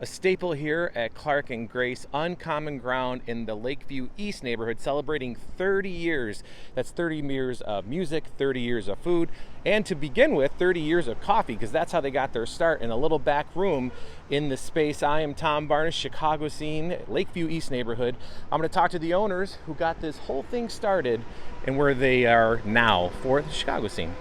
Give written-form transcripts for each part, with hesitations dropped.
A staple here at Clark and Grace, Uncommon Ground in the Lakeview East neighborhood, celebrating 30 years. That's 30 years of music, 30 years of food, and to begin with, 30 years of coffee, because that's how they got their start, in a little back room in the space. I am Tom Barnes, Chicago scene, Lakeview East neighborhood. I'm going to talk to the owners who got this whole thing started and where they are now for the Chicago scene.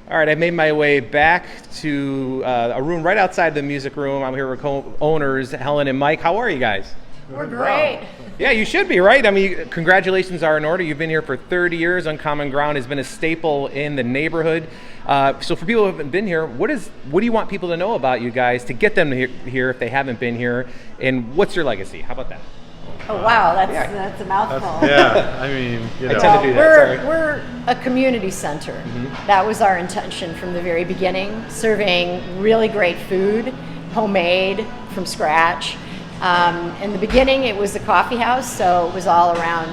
All right, I made my way back to a room right outside the music room. I'm here with co-owners, Helen and Mike. How are you guys? We're great. Yeah, you should be, right? I mean, congratulations are in order. You've been here for 30 years. Uncommon Ground has been a staple in the neighborhood. So for people who haven't been here, what do you want people to know about you guys to get them here if they haven't been here? And what's your legacy? How about that? Oh wow, that's a mouthful. I mean, you know. I tend to do that. We're a community center. Mm-hmm. That was our intention from the very beginning, serving really great food, homemade, from scratch. In the beginning, it was a coffee house, so it was all around,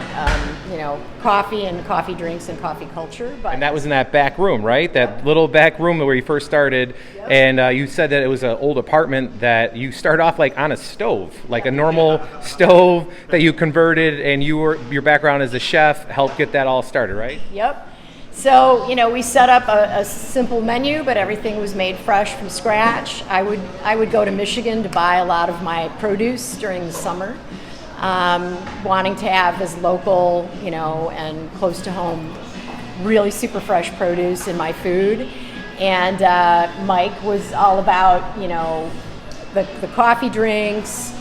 coffee and coffee drinks and coffee culture. And that was in that back room, right? That little back room where you first started. Yep. And you said that it was an old apartment that you started off like on a stove, like a normal stove that you converted, and your background as a chef helped get that all started, right? Yep. So, we set up a simple menu, but everything was made fresh from scratch. I would go to Michigan to buy a lot of my produce during the summer, wanting to have as local, and close to home, really super fresh produce in my food. And Mike was all about, the coffee drinks,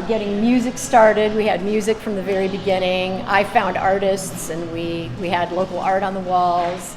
getting music started. We had music from the very beginning. I found artists, and we had local art on the walls.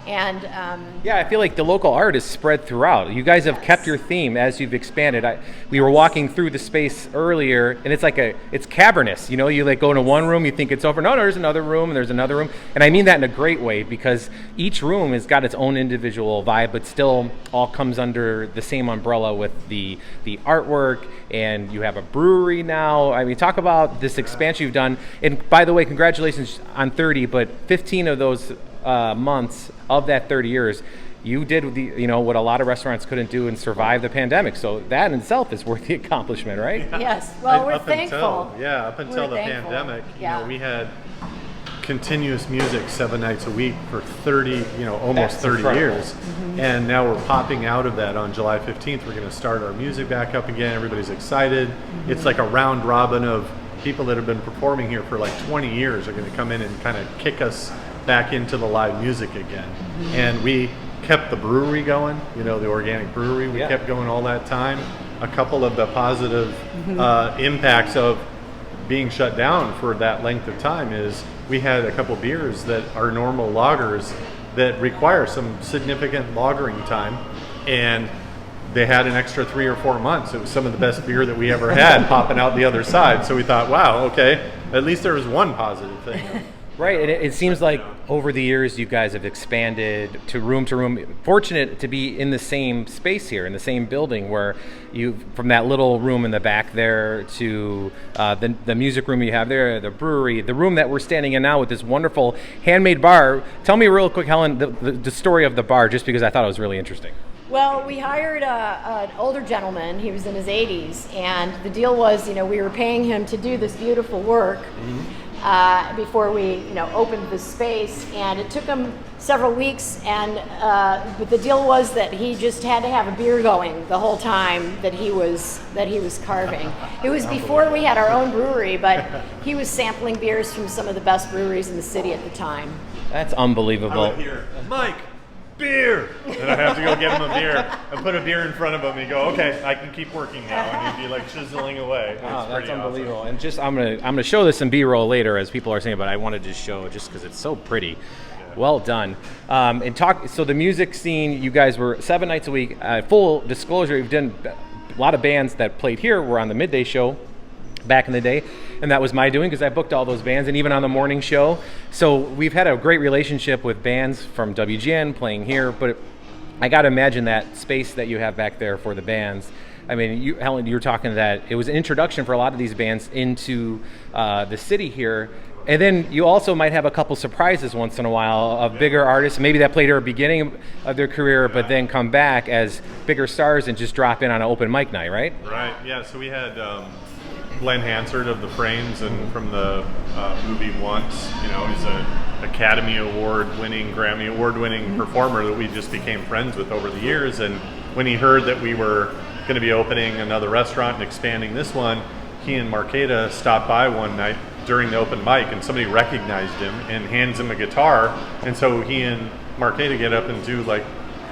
And I feel like the local art is spread throughout. You guys have kept your theme as you've expanded. We were walking through the space earlier, and it's cavernous. You like go into one room, you think it's over. No, there's another room, and there's another room. And I mean that in a great way, because each room has got its own individual vibe, but still all comes under the same umbrella with the artwork. And you have a brewery now. I mean, talk about this expansion you've done. And by the way, congratulations on 30, but 15 of those months of that 30 years, you did what a lot of restaurants couldn't do and survive the pandemic. So that in itself is worth the accomplishment, right? Yes. Well, we're up thankful. Until the pandemic, we had continuous music 7 nights a week for 30, almost 30 years. Mm-hmm. And now we're popping out of that on July 15th. We're going to start our music back up again. Everybody's excited. Mm-hmm. It's like a round robin of people that have been performing here for like 20 years are going to come in and kind of kick us back into the live music again. Mm-hmm. And we kept the brewery going, the organic brewery. We kept going all that time. A couple of the positive impacts of being shut down for that length of time is we had a couple beers that are normal lagers that require some significant lagering time, and they had an extra 3 or 4 months. It was some of the best beer that we ever had popping out the other side. So we thought, wow, okay, at least there was one positive thing. Right, and it seems like over the years you guys have expanded to room. Fortunate to be in the same space here, in the same building, where you, from that little room in the back there to the music room you have there, the brewery, the room that we're standing in now with this wonderful Handmade Bar. Tell me real quick, Helen, the story of the bar, just because I thought it was really interesting. Well, we hired an older gentleman. He was in his 80s, and the deal was, we were paying him to do this beautiful work. Mm-hmm. Before we, opened the space, and it took him several weeks. And but the deal was that he just had to have a beer going the whole time that he was carving. It was before we had our own brewery, but he was sampling beers from some of the best breweries in the city at the time. That's unbelievable. I would hear, Mike, beer, and I have to go get him a beer and put a beer in front of him and go, okay, I can keep working now, and he'd be like chiseling away. Wow, that's unbelievable. Awesome. And just I'm gonna show this in B-roll later, as people are saying, but I wanted to show it just because it's so pretty. Yeah. Well done. So the music scene, you guys were 7 nights a week. Full disclosure, you've done a lot of bands that played here were on the midday show back in the day, and that was my doing because I booked all those bands, and even on the morning show. So we've had a great relationship with bands from WGN playing here, but I got to imagine that space that you have back there for the bands. I mean, Helen, you were talking that it was an introduction for a lot of these bands into the city here. And then you also might have a couple surprises once in a while of bigger artists, maybe that played at the beginning of their career, but then come back as bigger stars and just drop in on an open mic night, right? Right, yeah. So we had Glenn Hansard of the Frames and from the movie Once. He's an Academy Award-winning, Grammy Award-winning performer that we just became friends with over the years. And when he heard that we were going to be opening another restaurant and expanding this one, he and Marketa stopped by one night during the open mic, and somebody recognized him and hands him a guitar, and so he and Marketa get up and do like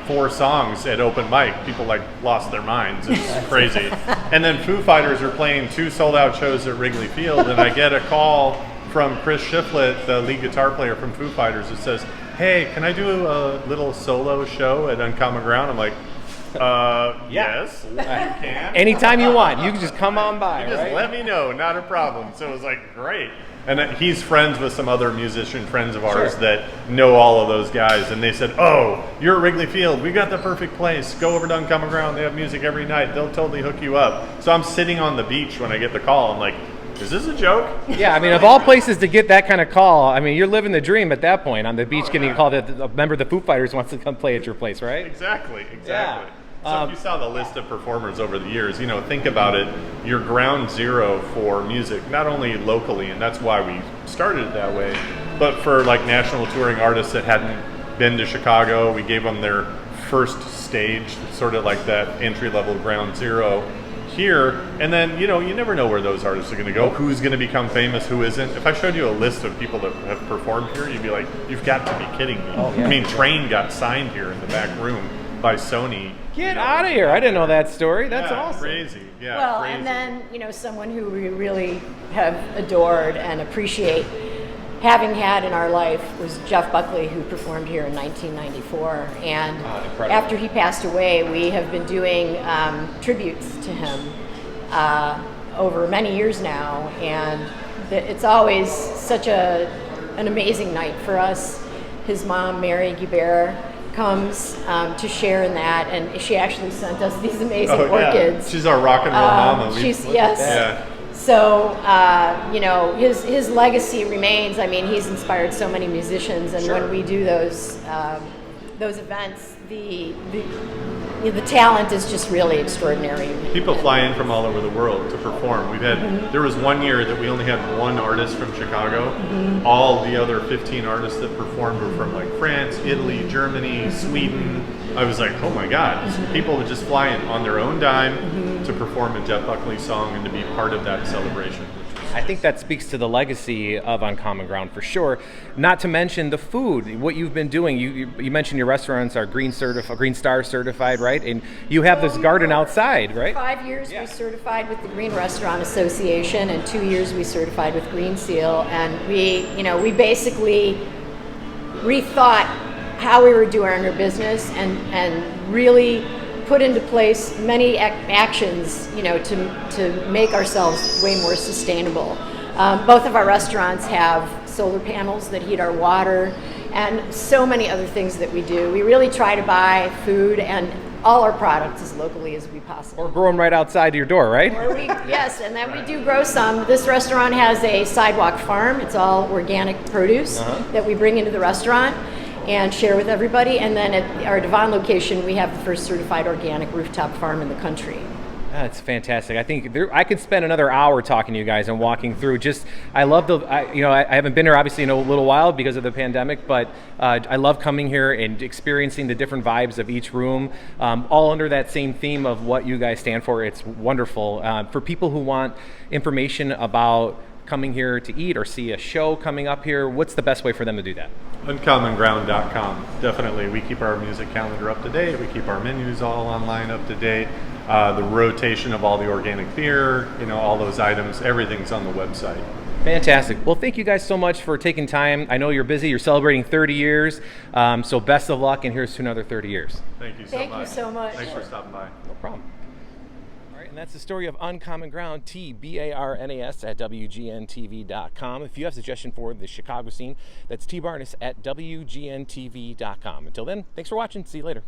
4 songs at open mic. People like lost their minds. It's crazy. And then Foo Fighters are playing 2 sold-out shows at Wrigley Field, and I get a call from Chris Shiflett, the lead guitar player from Foo Fighters, that says, "Hey, can I do a little solo show at Uncommon Ground?" I'm like, yes, you can. Anytime you want, you can just come on by. You just let me know, not a problem. So it was like, great. And he's friends with some other musician friends of ours that know all of those guys. And they said, "Oh, you're at Wrigley Field. We got the perfect place. Go over to Uncommon Ground. They have music every night. They'll totally hook you up." So I'm sitting on the beach when I get the call. I'm like, is this a joke? Yeah, I mean, of all places to get that kind of call, I mean, you're living the dream at that point, on the beach getting a call that a member of the Foo Fighters wants to come play at your place, right? Exactly. Yeah. So if you saw the list of performers over the years, think about it, you're ground zero for music, not only locally, and that's why we started it that way, but for like national touring artists that hadn't been to Chicago, we gave them their first stage, sort of like that entry-level ground zero here. And then, you never know where those artists are going to go, who's going to become famous, who isn't. If I showed you a list of people that have performed here, you'd be like, you've got to be kidding me. Oh, yeah. I mean, Train got signed here in the back room by Sony. Get out of here. I didn't know that story. That's awesome. Crazy. Yeah, well, crazy. and then, someone who we really have adored and appreciate having had in our life was Jeff Buckley, who performed here in 1994. And after he passed away, we have been doing tributes to him over many years now. And it's always such an amazing night for us. His mom, Mary Guibert, comes to share in that, and she actually sent us these amazing orchids. She's our rock and roll mama. Yes. Yeah. So his legacy remains. I mean, he's inspired so many musicians, and when we do those events, the talent is just really extraordinary. People fly in from all over the world to perform. We've had there was one year that we only had one artist from Chicago. All the other 15 artists that performed were from like France, Italy, Germany, Sweden. I was like, oh my God, people would just fly in on their own dime to perform a Jeff Buckley song and to be part of that celebration. I think that speaks to the legacy of Uncommon Ground for sure. Not to mention the food, what you've been doing. You mentioned your restaurants are Green Star certified, right? And you have this garden outside, right? 5 years we certified with the Green Restaurant Association, and 2 years we certified with Green Seal. And we basically rethought how we were doing our business and really put into place many actions, to make ourselves way more sustainable. Both of our restaurants have solar panels that heat our water, and so many other things that we do. We really try to buy food and all our products as locally as we possibly. Or grow them right outside your door, right? Yes, and then we do grow some. This restaurant has a sidewalk farm. It's all organic produce that we bring into the restaurant and share with everybody. And then at our Devon location, we have the first certified organic rooftop farm in the country. That's fantastic. I think I could spend another hour talking to you guys and walking through. I love I haven't been here obviously in a little while because of the pandemic, but I love coming here and experiencing the different vibes of each room, all under that same theme of what you guys stand for. It's wonderful. For people who want information about coming here to eat or see a show coming up here, what's the best way for them to do that? Uncommonground.com. Definitely. We keep our music calendar up to date. We keep our menus all online up to date. The rotation of all the organic beer, all those items, everything's on the website. Fantastic. Well, thank you guys so much for taking time. I know you're busy. You're celebrating 30 years. So best of luck, and here's to another 30 years. Thank you so much. Thank you so much. Thanks for stopping by. No problem. All right, and that's the story of Uncommon Ground, TBARNAS at WGNTV.com. If you have a suggestion for the Chicago scene, that's tbarnes at WGNTV.com. Until then, thanks for watching. See you later.